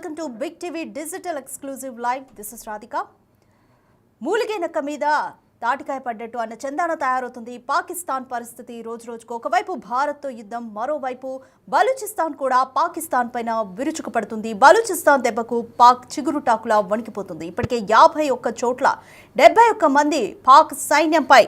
Welcome to Big TV Digital Exclusive Live. This is Radhika. మూలిగేనక్క మీద తాటికాయ పడ్డట్టు అన్న చందాన తయారవుతుంది పాకిస్తాన్ పరిస్థితి. రోజు రోజుకు ఒకవైపు భారత్తో యుద్ధం, మరోవైపు బలూచిస్తాన్ కూడా పాకిస్తాన్ పైన విరుచుకుపడుతుంది. బలూచిస్తాన్ దెబ్బకు పాక్ చిగురుటాకులా వణికిపోతుంది. ఇప్పటికే 51 చోట్ల 71 మంది పాక్ సైన్యంపై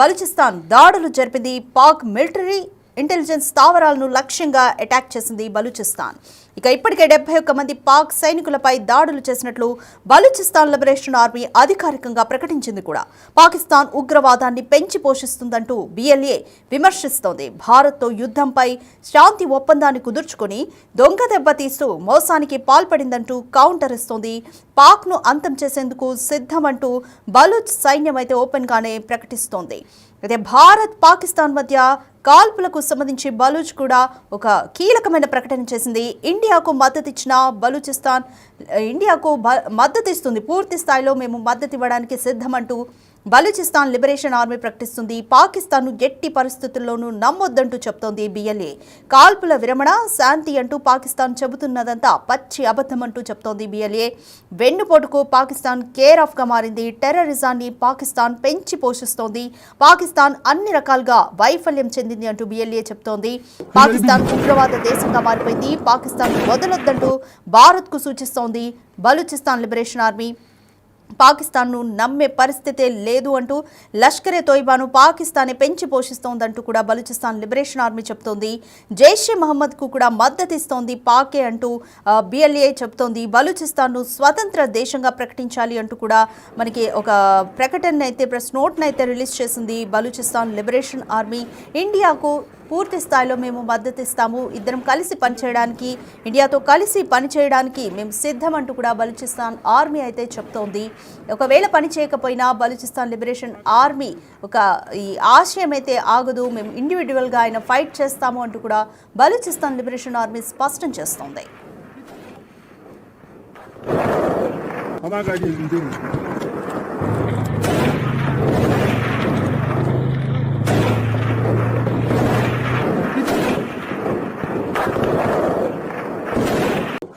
బలూచిస్తాన్ దాడులు జరిపింది. పాక్ మిలిటరీ ఇంటెలిజెన్స్ స్థావరాలను లక్ష్యంగా అటాక్ చేసింది బలూచిస్తాన్. ఇక ఇప్పటికే 71 మంది పాక్ సైనికులపై దాడులు చేసినట్లు బలూచిస్తాన్ లిబరేషన్ ఆర్మీ అధికారికంగా ప్రకటించింది కూడా. పాకిస్తాన్ ఉగ్రవాదాన్ని పెంచి పోషిస్తుందంటూ BLA విమర్శిస్తోంది. భారత్తో యుద్ధంపై శాంతి ఒప్పందాన్ని కుదుర్చుకొని దొంగ దెబ్బతీస్తూ మోసానికి పాల్పడిందంటూ కౌంటర్ ఇస్తోంది. పాక్ను అంతం చేసేందుకు సిద్ధమంటూ బలూచ్ సైన్యం అయితే ఓపెన్గానే ప్రకటిస్తోంది. అయితే భారత్ పాకిస్తాన్ మధ్య కాల్పులకు సంబంధించి బలూచ్ కూడా ఒక కీలకమైన ప్రకటన చేసింది. ఇండియాకు మద్దతు ఇచ్చిన బలూచిస్తాన్ ఇండియాకు మద్దతు ఇస్తుంది, పూర్తి స్థాయిలో మేము మద్దతు ఇవ్వడానికి సిద్ధమంటూ బలూచిస్తాన్ లిబరేషన్ ఆర్మీ ప్రకటిస్తుంది. పాకిస్తాన్ను ఎట్టి పరిస్థితుల్లోనూ నమ్మొద్దంటూ చెప్తోంది BLA. కాల్పుల విరమణ, శాంతి అంటూ పాకిస్తాన్ చెబుతున్నదంతా పచ్చి అబద్ధమంటూ చెప్తోంది BLA. వెన్నుపోటుకు పాకిస్తాన్ కేర్ ఆఫ్గా మారింది. టెర్రరిజాన్ని పాకిస్తాన్ పెంచి పోషిస్తోంది. పాకిస్తాన్ అన్ని రకాలుగా వైఫల్యం చెందింది అంటూ BLA చెప్తోంది. పాకిస్తాన్ ఉగ్రవాద దేశంగా మారిపోయింది. పాకిస్తాన్ వదలొద్దంటూ భారత్కు సూచిస్తోంది బలూచిస్తాన్ లిబరేషన్ ఆర్మీ. పాకిస్తాన్ను నమ్మే పరిస్థితే లేదు అంటూ లష్కరే తోయిబాను పాకిస్తానే పెంచి పోషిస్తోందంటూ కూడా బలూచిస్తాన్ లిబరేషన్ ఆర్మీ చెప్తోంది. జైషే మహమ్మద్కు కూడా మద్దతు ఇస్తోంది పాకే అంటూ BLA చెప్తోంది. బలూచిస్తాన్ను స్వతంత్ర దేశంగా ప్రకటించాలి అంటూ కూడా మనకి ఒక ప్రకటన అయితే, ప్రెస్ నోట్ను అయితే రిలీజ్ చేసింది బలూచిస్తాన్ లిబరేషన్ ఆర్మీ. ఇండియాకు పూర్తి స్థాయిలో మేము మద్దతు ఇస్తాము, ఇద్దరం కలిసి పనిచేయడానికి, ఇండియాతో కలిసి పనిచేయడానికి మేము సిద్ధం అంటూ కూడా బలూచిస్తాన్ ఆర్మీ అయితే చెప్తోంది. ఒకవేళ పని చేయకపోయినా బలూచిస్తాన్ లిబరేషన్ ఆర్మీ ఒక ఈ ఆశయం అయితే ఆగదు, మేము ఇండివిజువల్గా ఆయన ఫైట్ చేస్తాము అంటూ కూడా బలూచిస్తాన్ లిబరేషన్ ఆర్మీ స్పష్టం చేస్తోంది.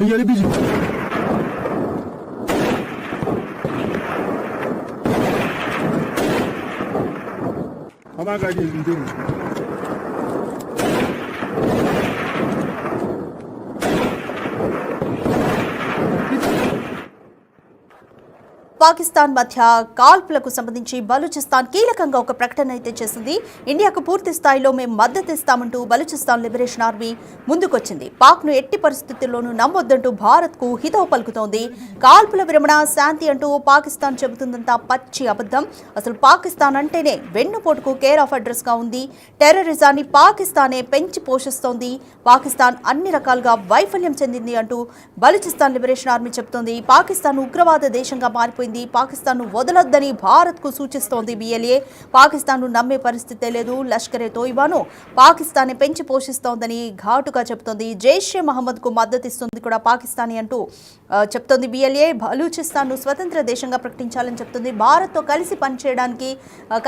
Hadi bizim. Ama gayet iyi. Pakistan మధ్య కాల్పులకు సంబంధించి బలూచిస్తాన్ కీలకంగా ఒక ప్రకటన అయితే చేసింది. ఇండియాకు పూర్తి స్థాయిలో మేము మద్దతు ఇస్తామంటూ బలూచిస్తాన్ లిబరేషన్ ఆర్మీ ముందుకొచ్చింది. పాక్ను ఎట్టి పరిస్థితుల్లోనూ నమ్మొద్దంటూ భారత్కు హితవు పలుకుతోంది. కాల్పుల విరమణ, శాంతి అంటూ పాకిస్తాన్ చెబుతుందంతా పచ్చి అబద్ధం. అసలు పాకిస్తాన్ అంటేనే వెన్నుపోటుకు కేర్ ఆఫ్ అడ్రస్గా ఉంది. టెర్రరిజాన్ని పాకిస్తానే పెంచి పోషిస్తోంది. పాకిస్తాన్ అన్ని రకాలుగా వైఫల్యం చెందింది అంటూ బలూచిస్తాన్ లిబరేషన్ ఆర్మీ చెబుతోంది. పాకిస్తాన్ ఉగ్రవాద దేశంగా మారిపోయింది. పాకిస్తాన్ను వదలొద్దని భారత్కు సూచిస్తోంది BLA. పాకిస్తాన్ను నమ్మే పరిస్థితే లేదు. లష్కరే తోయిబాను పాకిస్తానే పెంచి పోషిస్తోందని ఘాటుగా చెబుతోంది. జైషే మహమ్మద్కు మద్దతు ఇస్తుంది కూడా పాకిస్తానీ అంటూ చెప్తోంది BLA. బలూచిస్తాన్ను స్వతంత్ర దేశంగా ప్రకటించాలని చెప్తుంది. భారత్తో కలిసి పనిచేయడానికి,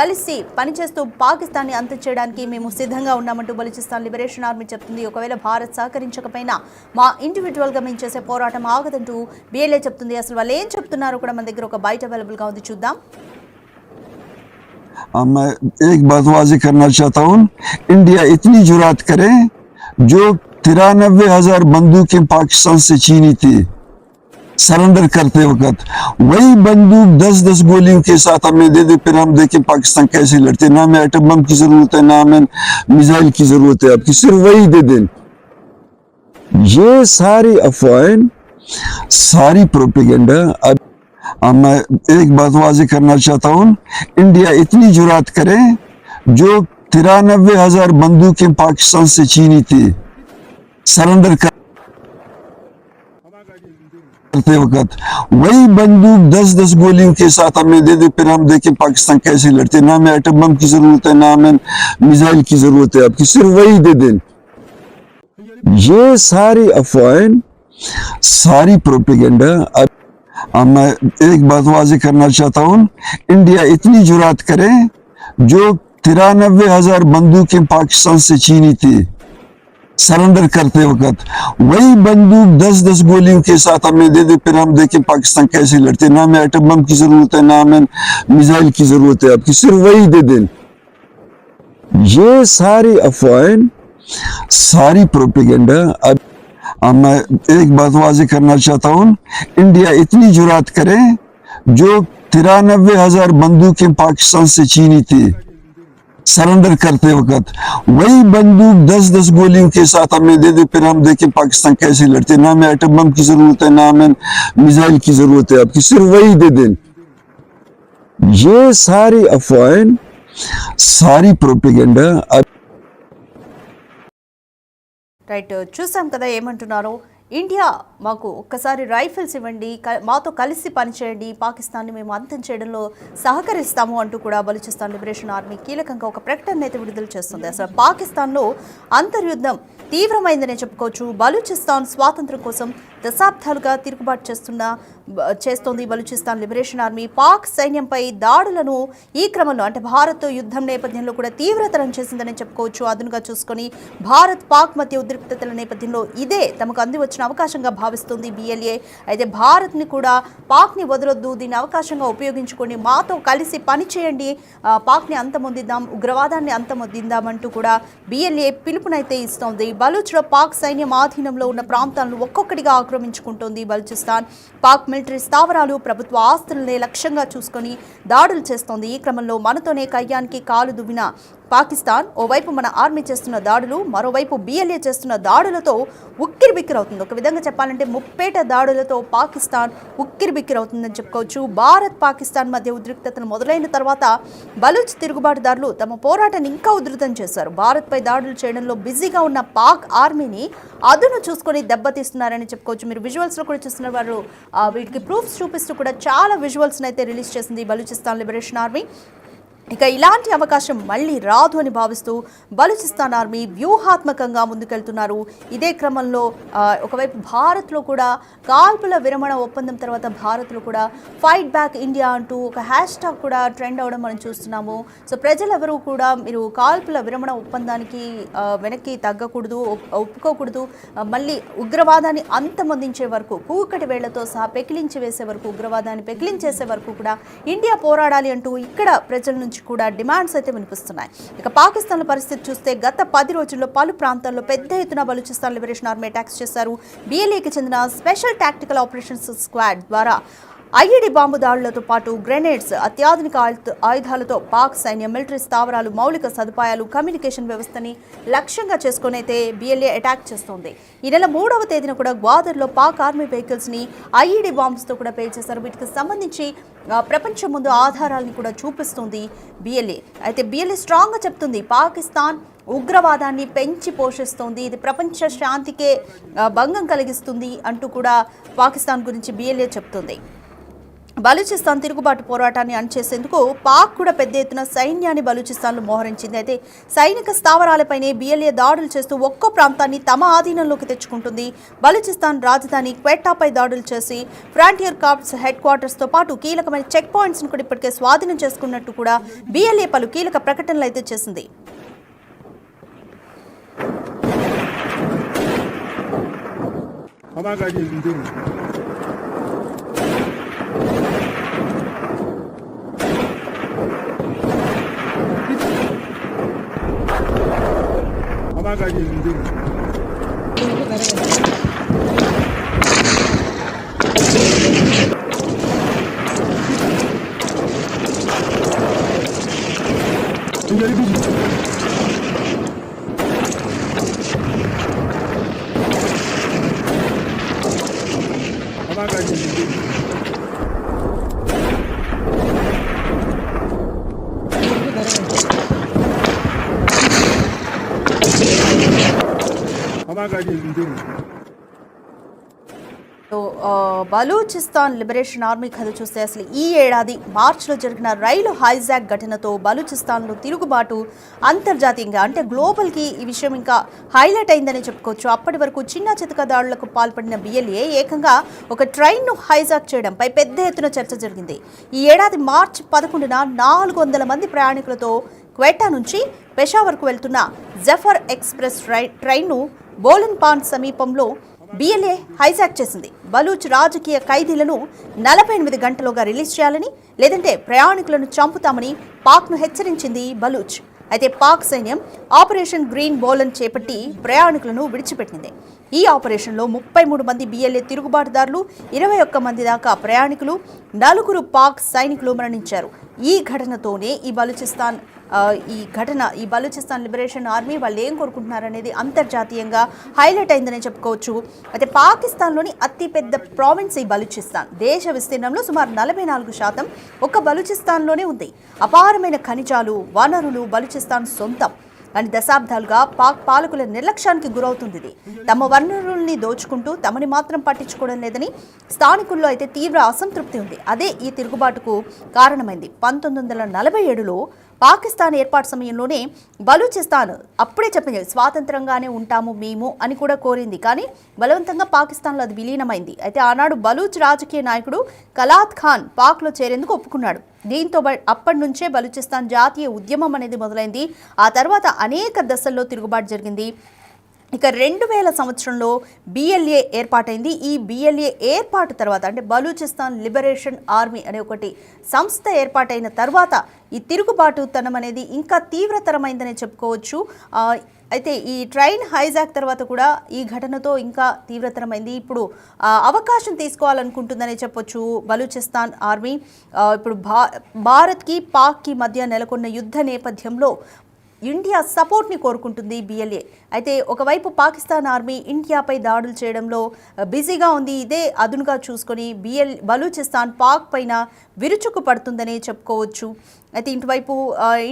కలిసి పనిచేస్తూ పాకిస్తాన్ని అంతం చేయడానికి మేము సిద్ధంగా ఉన్నామంటూ బలూచిస్తాన్ లిబరేషన్ ఆర్మీ చెప్తుంది. ఒకవేళ భారత్ సహకరించకపోయినా మా ఇండివిజువల్గా మేము చేసే పోరాటం ఆగదంటూ BLA చెప్తుంది. అసలు వాళ్ళు ఏం చెప్తున్నారో కూడా మన దగ్గర ఒక బయట అవైలబుల్ గా ఉంది, చూద్దాం. मैं एक बात वाज़ेह करना चाहता हूँ, इंडिया इतनी जुरात करे, जो 93,000 बंदूकें पाकिस्तान से छीनी थी सरेंडर करते वक्त, वही बंदूक 10-10 गोलियों के साथ हमें दे दे, फिर हम देखें पाकिस्तान कैसे लड़ते। ना हमें एटम बम की जरूरत है, ना हमें मिसाइल की जरूरत है, आपकी सिर्फ वही दे दें। ये सारी अफवाहें, सारी प्रोपेगेंडा। अब मैं एक बात वाज़ेह करना चाहता हूँ, इंडिया इतनी जुरात करे, जो 93,000 बंदूकें पाकिस्तान से छीनी थी सरेंडर करते वक्त, वही बंदूक 10-10 गोलियों के साथ हमें दे दे, फिर हम देखें पाकिस्तान कैसे लड़ते। ना हमें एटम बम की जरूरत है, ना हमें मिसाइल की जरूरत है, आपकी सिर्फ वही दे दें। ये सारी अफवाहें, सारी प्रोपेगेंडा। अब मैं एक बात वाज़ेह करना चाहता हूँ, इंडिया इतनी जुरात करे, जो 93,000 बंदूकें पाकिस्तान से छीनी थी सरेंडर करते वक्त वही बंदूक 10-10 गोलियों के साथ हमें दे दे, फिर हम देखें पाकिस्तान कैसे लड़ते। ना हमें एटम बम की जरूरत है, ना हमें मिसाइल की जरूरत है, आपकी सिर्फ वही दे दें। ये सारी अफवाहें, सारी प्रोपेगेंडा। अब मैं एक बात वाजे करना चाहता हूँ, इंडिया इतनी जुरात करे, जो 93,000 बंदूकें पाकिस्तान से छीनी थी सरेंडर करते वक्त, वही बंदूक 10-10 गोलियों के साथ हमें दे दे, फिर हम देखें पाकिस्तान कैसे लड़ते। ना हमें एटम बम की जरूरत है, ना हमें मिसाइल की जरूरत है, आपकी सिर्फ वही दे दें। ये सारी अफवाहें, सारी प्रोपेगेंडा। రైట్ చూసాం కదా ఏమంటున్నారో. ఇండియా మాకు ఒక్కసారి రైఫిల్స్ ఇవ్వండి, మాతో కలిసి పనిచేయండి, పాకిస్తాన్ని మేము అంతం చేయడంలో సహకరిస్తాము అంటూ కూడా బలూచిస్తాన్ లిబరేషన్ ఆర్మీ కీలకంగా ఒక ప్రకటన అయితే విడుదల చేస్తుంది. అసలు పాకిస్తాన్లో అంతర్యుద్ధం తీవ్రమైందనే చెప్పుకోవచ్చు. బలూచిస్తాన్ స్వాతంత్రం కోసం దశాబ్దాలుగా తిరుగుబాటు చేస్తోంది బలూచిస్తాన్ లిబరేషన్ ఆర్మీ. పాక్ సైన్యంపై దాడులను ఈ క్రమంలో అంటే భారత్తో యుద్ధం నేపథ్యంలో కూడా తీవ్రతరం చేసిందని చెప్పుకోవచ్చు. అదునుగా చూసుకొని భారత్ పాక్ మధ్య ఉద్రిక్తతల నేపథ్యంలో ఇదే తమకు అంది వచ్చిన అవకాశంగా భావిస్తుంది బిఎల్ఏ. అయితే భారత్ని కూడా పాక్ని వదలొద్దు, దీన్ని అవకాశంగా ఉపయోగించుకొని మాతో కలిసి పనిచేయండి, పాక్ని అంతమొందిద్దాం, ఉగ్రవాదాన్ని అంతమొందిద్దామంటూ కూడా బిఎల్ఏ పిలుపునైతే ఇస్తోంది. బలూచ్లో పాక్ సైన్యం ఆధీనంలో ఉన్న ప్రాంతాలను ఒక్కొక్కటిగా ఆక్రమించుకుంటోంది బలూచిస్తాన్. పాక్ మిలిటరీ స్థావరాలు, ప్రభుత్వ ఆస్తులనే లక్ష్యంగా చూసుకొని దాడులు చేస్తోంది. ఈ క్రమంలో మనతోనే కయ్యానికి కాలు దువ్విన పాకిస్తాన్ ఓవైపు మన ఆర్మీ చేస్తున్న దాడులు, మరోవైపు బిఎల్ఏ చేస్తున్న దాడులతో ఉక్కిరిబిక్కిరవుతుంది. ఒక విధంగా చెప్పాలంటే ముప్పేట దాడులతో పాకిస్తాన్ ఉక్కిరిబిక్కిరవుతుందని చెప్పుకోవచ్చు. భారత్ పాకిస్తాన్ మధ్య ఉద్రిక్తతలు మొదలైన తర్వాత బలూచ్ తిరుగుబాటుదారులు తమ పోరాటాన్ని ఇంకా ఉధృతం చేశారు. భారత్పై దాడులు చేయడంలో బిజీగా ఉన్న పాక్ ఆర్మీని అదును చూసుకొని దెబ్బతీస్తున్నారని చెప్పుకోవచ్చు. మీరు విజువల్స్లో కూడా చూస్తున్న వారు వీటికి ప్రూఫ్స్ చూపిస్తూ కూడా చాలా విజువల్స్ని అయితే రిలీజ్ చేసింది బలూచిస్తాన్ లిబరేషన్ ఆర్మీ. ఇక ఇలాంటి అవకాశం మళ్ళీ రాదు అని భావిస్తూ బలూచిస్తాన్ ఆర్మీ వ్యూహాత్మకంగా ముందుకెళ్తున్నారు. ఇదే క్రమంలో ఒకవైపు భారత్లో కూడా కాల్పుల విరమణ ఒప్పందం తర్వాత భారత్లో కూడా ఫైట్ బ్యాక్ ఇండియా అంటూ ఒక హ్యాష్ ట్యాగ్ కూడా ట్రెండ్ అవ్వడం మనం చూస్తున్నాము. సో ప్రజలెవరూ కూడా మీరు కాల్పుల విరమణ ఒప్పందానికి వెనక్కి తగ్గకూడదు, ఒప్పుకోకూడదు, మళ్ళీ ఉగ్రవాదాన్ని అంతమొందించే వరకు కూకటి వేళ్లతో సహా పెకిలించి వేసే వరకు, ఉగ్రవాదాన్ని పెకిలించేసే వరకు కూడా ఇండియా పోరాడాలి అంటూ ఇక్కడ ప్రజల నుంచి కూడా డిమాండ్స్ అయితే వినిపిస్తున్నాయి. ఇక పాకిస్తాన్ పరిస్థితి చూస్తే గత 10 రోజుల్లో పలు ప్రాంతాల్లో పెద్ద ఎత్తున బలూచిస్తాన్ లిబరేషన్ ఆర్మీ అటాక్స్ చేశారు. బిఎల్ఏకి చెందిన స్పెషల్ టాక్టికల్ ఆపరేషన్స్ స్క్వాడ్ ద్వారా ఐఈడీ బాంబు దాడులతో పాటు గ్రెనేడ్స్, అత్యాధునిక ఆయుధాలతో పాక్ సైన్యం మిలిటరీ స్థావరాలు, మౌలిక సదుపాయాలు, కమ్యూనికేషన్ వ్యవస్థని లక్ష్యంగా చేసుకునైతే బిఎల్ఏ అటాక్ చేస్తోంది. ఈ నెల 3వ తేదీన కూడా గ్వాదర్లో పాక్ ఆర్మీ వెహికల్స్ని ఐఈడీ బాంబ్స్తో కూడా పేల్చేశారు. వీటికి సంబంధించి ప్రపంచం ముందు ఆధారాలను కూడా చూపిస్తుంది బిఎల్ఏ. అయితే బిఎల్ఏ స్ట్రాంగ్గా చెప్తుంది పాకిస్తాన్ ఉగ్రవాదాన్ని పెంచి పోషిస్తోంది, ఇది ప్రపంచ శాంతికే భంగం కలిగిస్తుంది అంటూ కూడా పాకిస్తాన్ గురించి బిఎల్ఏ చెప్తుంది. బలూచిస్తాన్ తిరుగుబాటు పోరాటాన్ని అణచేసేందుకు పాక్ కూడా పెద్ద ఎత్తున సైన్యాన్ని బలూచిస్తాన్లో మోహరించింది. అయితే సైనిక స్థావరాలపైనే బిఎల్ఏ దాడులు చేస్తూ ఒక్కో ప్రాంతాన్ని తమ ఆధీనంలోకి తెచ్చుకుంటుంది. బలూచిస్తాన్ రాజధాని క్వెట్టాపై దాడులు చేసి ఫ్రాంటియర్ కార్ప్స్ హెడ్ క్వార్టర్స్తో పాటు కీలకమైన చెక్ పాయింట్స్ను కూడా ఇప్పటికే స్వాధీనం చేసుకున్నట్టు కూడా బిఎల్ఏ పలు కీలక ప్రకటనలు అయితే చేసింది. బలూచిస్తాన్ లిబరేషన్ ఆర్మీ కథ చూస్తే అసలు ఈ ఏడాది మార్చిలో జరిగిన రైలు హైజాక్ ఘటనతో బలూచిస్తాన్లో తిరుగుబాటు అంతర్జాతీయంగా అంటే గ్లోబల్కి ఈ విషయం ఇంకా హైలైట్ అయిందని చెప్పుకోవచ్చు. అప్పటి వరకు చిన్న చితక దాడులకు పాల్పడిన బిఎల్ఏ ఏకంగా ఒక ట్రైన్ను హైజాక్ చేయడంపై పెద్ద ఎత్తున చర్చ జరిగింది. ఈ ఏడాది మార్చి 11న 400 మంది ప్రయాణికులతో క్వెటా నుంచి పెషావర్కు వెళ్తున్న జఫర్ ఎక్స్ప్రెస్ ట్రైన్ను బోలన్ పాన్ సమీపంలో బిఎల్ఏ హైజాక్ చేసింది. బలూచ్ రాజకీయ ఖైదీలను 48 గంటలుగా రిలీజ్ చేయాలని, లేదంటే ప్రయాణికులను చంపుతామని పాక్ను హెచ్చరించింది బలూచ్. అయితే పాక్ సైన్యం ఆపరేషన్ గ్రీన్ బోలన్ చేపట్టి ప్రయాణికులను విడిచిపెట్టింది. ఈ ఆపరేషన్లో 33 మంది బిఎల్ఏ తిరుగుబాటుదారులు, 21 మంది దాకా ప్రయాణికులు, 4 పాక్ సైనికులు మరణించారు. ఈ ఘటనతోనే ఈ బలూచిస్తాన్ లిబరేషన్ ఆర్మీ వాళ్ళు ఏం కోరుకుంటున్నారనేది అంతర్జాతీయంగా హైలైట్ అయిందని చెప్పుకోవచ్చు. అయితే పాకిస్తాన్లోని అతిపెద్ద ప్రావిన్స్ ఈ బలూచిస్తాన్. దేశ విస్తీర్ణంలో సుమారు 44% ఒక్క బలూచిస్తాన్లోనే ఉంది. అపారమైన ఖనిజాలు, వనరులు బలూచిస్తాన్ సొంతం. కానీ దశాబ్దాలుగా పాక్ పాలకుల నిర్లక్ష్యానికి గురవుతుంది. ఇది తమ వనరుల్ని దోచుకుంటూ తమని మాత్రం పట్టించుకోవడం లేదని స్థానికుల్లో అయితే తీవ్ర అసంతృప్తి ఉంది. అదే ఈ తిరుగుబాటుకు కారణమైంది. 1947లో పాకిస్తాన్ ఏర్పాటు సమయంలోనే బలూచిస్తాన్ అప్పుడే చెప్పింది స్వాతంత్రంగానే ఉంటాము మేము అని కూడా కోరింది. కానీ బలవంతంగా పాకిస్తాన్లో అది విలీనమైంది. అయితే ఆనాడు బలూచ్ రాజకీయ నాయకుడు కలాత్ ఖాన్ పాక్లో చేరేందుకు ఒప్పుకున్నాడు. దీంతో అప్పటి నుంచే బలూచిస్తాన్ జాతీయ ఉద్యమం అనేది మొదలైంది. ఆ తర్వాత అనేక దశల్లో తిరుగుబాటు జరిగింది. ఇక 2000 సంవత్సరంలో బిఎల్ఏ ఏర్పాటైంది. ఈ బిఎల్ఏ ఏర్పాటు తర్వాత అంటే బలూచిస్తాన్ లిబరేషన్ ఆర్మీ అనే ఒకటి సంస్థ ఏర్పాటైన తర్వాత ఈ తిరుగుబాటుతనం అనేది ఇంకా తీవ్రతరమైందని చెప్పుకోవచ్చు. అయితే ఈ ట్రైన్ హైజాక్ తర్వాత కూడా ఈ ఘటనతో ఇంకా తీవ్రతరమైంది. ఇప్పుడు అవకాశం తీసుకోవాలనుకుంటుందని చెప్పొచ్చు బలూచిస్తాన్ ఆర్మీ. ఇప్పుడు భారత్కి పాక్కి మధ్య నెలకొన్న యుద్ధ నేపథ్యంలో ఇండియా సపోర్ట్ని కోరుకుంటుంది బిఎల్ఏ. అయితే ఒకవైపు పాకిస్తాన్ ఆర్మీ ఇండియాపై దాడులు చేయడంలో బిజీగా ఉంది. ఇదే అదునుగా చూసుకొని బలూచిస్తాన్ పాక్ పైన విరుచుకు పడుతుందని చెప్పుకోవచ్చు. అయితే ఇటువైపు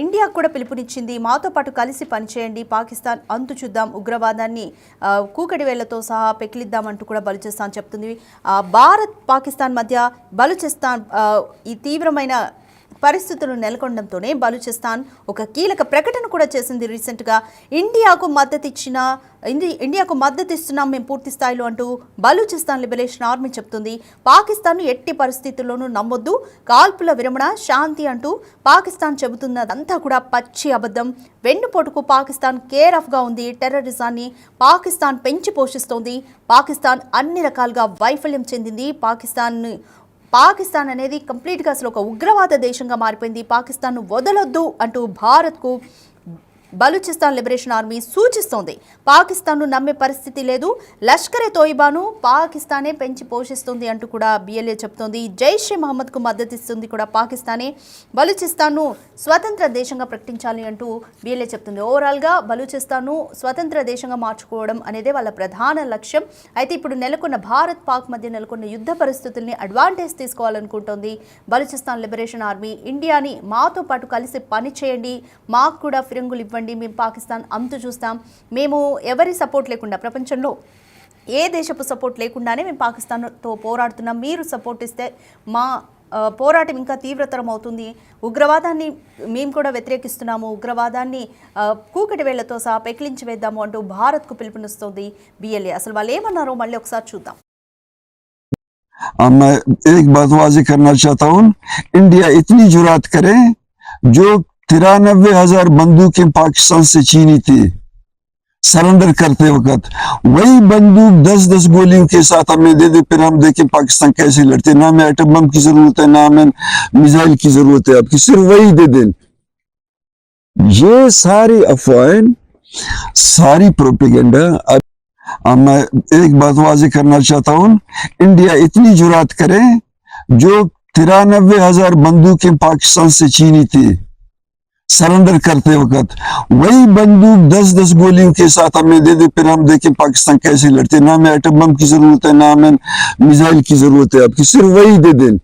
ఇండియాకు కూడా పిలుపునిచ్చింది, మాతో పాటు కలిసి పనిచేయండి, పాకిస్తాన్ అంతు చూద్దాం, ఉగ్రవాదాన్ని కూకటి వేళ్లతో సహా పెకిలిద్దామంటూ కూడా బలూచిస్తాన్ చెప్తుంది. భారత్ పాకిస్తాన్ మధ్య బలూచిస్తాన్ ఈ తీవ్రమైన పరిస్థితులు నెలకొనడంతోనే బలూచిస్తాన్ ఒక కీలక ప్రకటన కూడా చేసింది రీసెంట్గా. ఇండియాకు మద్దతు ఇస్తున్నాం మేము పూర్తి స్థాయిలో అంటూ బలూచిస్తాన్ లిబరేషన్ ఆర్మీ చెప్తుంది. పాకిస్తాన్ ఎట్టి పరిస్థితుల్లోనూ నమ్మొద్దు, కాల్పుల విరమణ, శాంతి అంటూ పాకిస్తాన్ చెబుతున్నదంతా కూడా పచ్చి అబద్ధం. వెన్నుపోటుకు పాకిస్తాన్ కేర్ ఆఫ్గా ఉంది. టెర్రరిజాన్ని పాకిస్తాన్ పెంచి పోషిస్తోంది. పాకిస్తాన్ అన్ని రకాలుగా వైఫల్యం చెందింది. పాకిస్తాన్ అనేది కంప్లీట్గా అసలు ఒక ఉగ్రవాద దేశంగా మారిపోయింది. పాకిస్తాన్ను వదలొద్దు అంటూ భారత్కు బలూచిస్తాన్ లిబరేషన్ ఆర్మీ సూచిస్తోంది. పాకిస్తాన్ను నమ్మే పరిస్థితి లేదు, లష్కరే తోయిబాను పాకిస్తానే పెంచి పోషిస్తుంది అంటూ కూడా బిఎల్ఏ చెప్తోంది. జైషే మహమ్మద్కు మద్దతిస్తుంది కూడా పాకిస్తానే. బలూచిస్తాన్ను స్వతంత్ర దేశంగా ప్రకటించాలి అంటూ బిఎల్ఏ చెప్తుంది. ఓవరాల్గా బలూచిస్తాన్ను స్వతంత్ర దేశంగా మార్చుకోవడం అనేదే వాళ్ళ ప్రధాన లక్ష్యం. అయితే ఇప్పుడు భారత్ పాక్ మధ్య నెలకొన్న యుద్ధ పరిస్థితుల్ని అడ్వాంటేజ్ తీసుకోవాలనుకుంటోంది బలూచిస్తాన్ లిబరేషన్ ఆర్మీ. ఇండియాని మాతో పాటు కలిసి పని చేయండి, మాకు కూడా ఫిరంగులు ఇవ్వండి, మేము పాకిస్తాన్ అంతు చూస్తాం, మేము ఎవరి సపోర్ట్ లేకుండా, ప్రపంచంలో ఏ దేశపు సపోర్ట్ లేకుండానే మేము పాకిస్తాన్తో పోరాడుతున్నాం, మీరు సపోర్ట్ ఇస్తే మా పోరాటం ఇంకా తీవ్రతరం అవుతుంది, ఉగ్రవాదాన్ని మేము కూడా వ్యతిరేకిస్తున్నాము, ఉగ్రవాదాన్ని కూకటి వేళ్లతో సహా పెకిలించి వేద్దాము అంటూ భారత్కు పిలుపునిస్తోంది బిఎల్ఏ. అసలు వాళ్ళు ఏమన్నారో మళ్ళీ ఒకసారి చూద్దాం. मैं एक बात वाज़ेह करना चाहता हूँ, इंडिया इतनी जुरात करे, जो 93,000 बंदूकें पाकिस्तान से छीनी थी सरेंडर करते वक्त, वही बंदूक 10-10 गोलियों के साथ हमें दे दे, फिर हम देखें पाकिस्तान कैसे लड़ते। ना हमें एटम बम की जरूरत है, ना हमें मिसाइल की जरूरत है, आपकी सिर्फ वही दे दें। ये सारी अफवाहें, सारी प्रोपेगेंडा। मैं एक बात वाज़ेह करना चाहता हूँ, इंडिया इतनी जुरात करे, जो 93,000 बंदूकें पाकिस्तान से छीनी थी सरेंडर करते वक्त, वही बंदूक 10-10 गोलियों के साथ हमें दे दे, फिर हम देखें पाकिस्तान कैसे लड़ते। ना हमें एटम बम की जरूरत है, ना हमें मिसाइल की जरूरत है, आपकी सिर्फ वही दे दें।